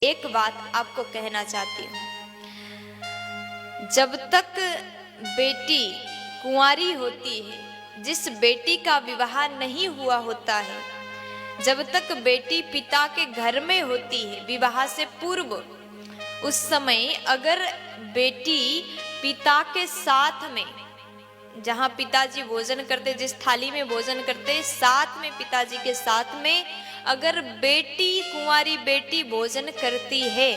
एक बात आपको कहना चाहती हूँ, जब तक बेटी कुंवारी होती है, जिस बेटी का विवाह नहीं हुआ होता है, जब तक बेटी पिता के घर में होती है विवाह से पूर्व, उस समय अगर बेटी पिता के साथ में, जहाँ पिताजी भोजन करते, जिस थाली में भोजन करते, साथ में पिताजी के साथ में अगर बेटी कुंवारी बेटी भोजन करती है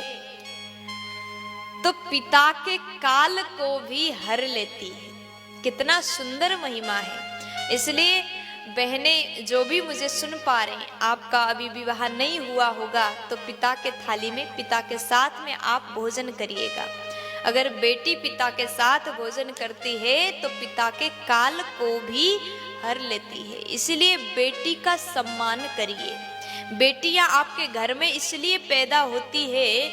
तो पिता के काल को भी हर लेती है। कितना सुंदर महिमा है। इसलिए बहनें जो भी मुझे सुन पा रहे हैं, आपका अभी विवाह नहीं हुआ होगा तो पिता के थाली में पिता के साथ में आप भोजन करिएगा। अगर बेटी पिता के साथ भोजन करती है तो पिता के काल को भी हर लेती है। इसलिए बेटी का सम्मान करिए। बेटियां आपके घर में इसलिए पैदा होती है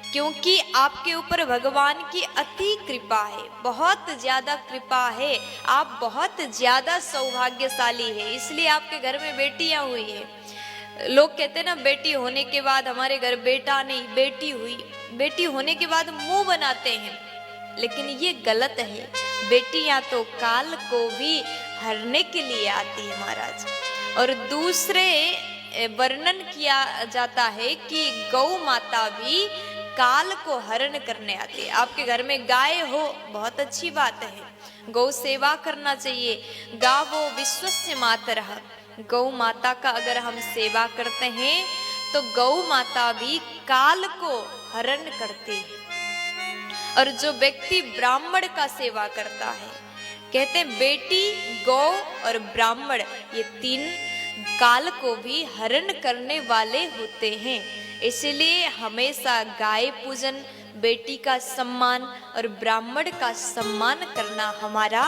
क्योंकि आपके ऊपर भगवान की अति कृपा है, बहुत ज्यादा कृपा है। आप बहुत ज्यादा सौभाग्यशाली है, इसलिए आपके घर में बेटियां हुई है। लोग कहते हैं ना, बेटी होने के बाद हमारे घर बेटा नहीं बेटी हुई। बेटी होने के बाद मुंह बनाते हैं, लेकिन ये गलत है। बेटियां तो काल को भी हरने के लिए आती है महाराज। और दूसरे वर्णन किया जाता है कि गौ माता भी काल को हरण करने आती है। आपके घर में गाय हो, बहुत अच्छी बात है, गौ सेवा करना चाहिए। गावो विश्वस्य मातरः, गौ माता का अगर हम सेवा करते हैं तो गौ माता भी काल को हरण करती है। और जो व्यक्ति ब्राह्मण का सेवा करता है, कहते हैं बेटी, गौ और ब्राह्मण, ये तीन काल को भी हरण करने वाले होते हैं। इसलिए हमेशा गाय पूजन, बेटी का सम्मान और ब्राह्मण का सम्मान करना हमारा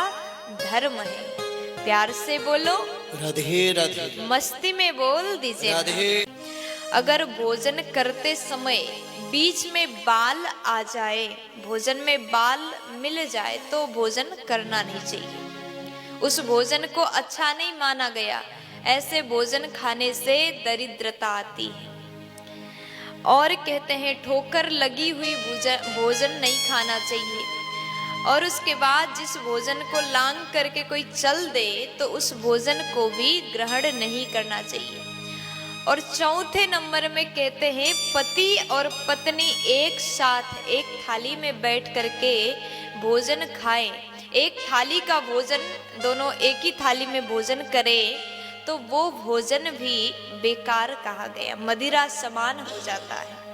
धर्म है। प्यार से बोलो राधे राधे। मस्ती में बोल दीजिए राधे। अगर भोजन करते समय बीच में बाल आ जाए, भोजन में बाल मिल जाए तो भोजन करना नहीं चाहिए। उस भोजन को अच्छा नहीं माना गया। ऐसे भोजन खाने से दरिद्रता आती है। और कहते हैं ठोकर लगी हुई भोजन नहीं खाना चाहिए। और उसके बाद जिस भोजन को लांग करके कोई चल दे तो उस भोजन को भी ग्रहण नहीं करना चाहिए। और चौथे नंबर में कहते हैं पति और पत्नी एक साथ एक थाली में बैठ करके भोजन खाएं। एक थाली का भोजन दोनों एक ही थाली में भोजन करें तो वो भोजन भी बेकार कहा गया, मदिरा समान हो जाता है।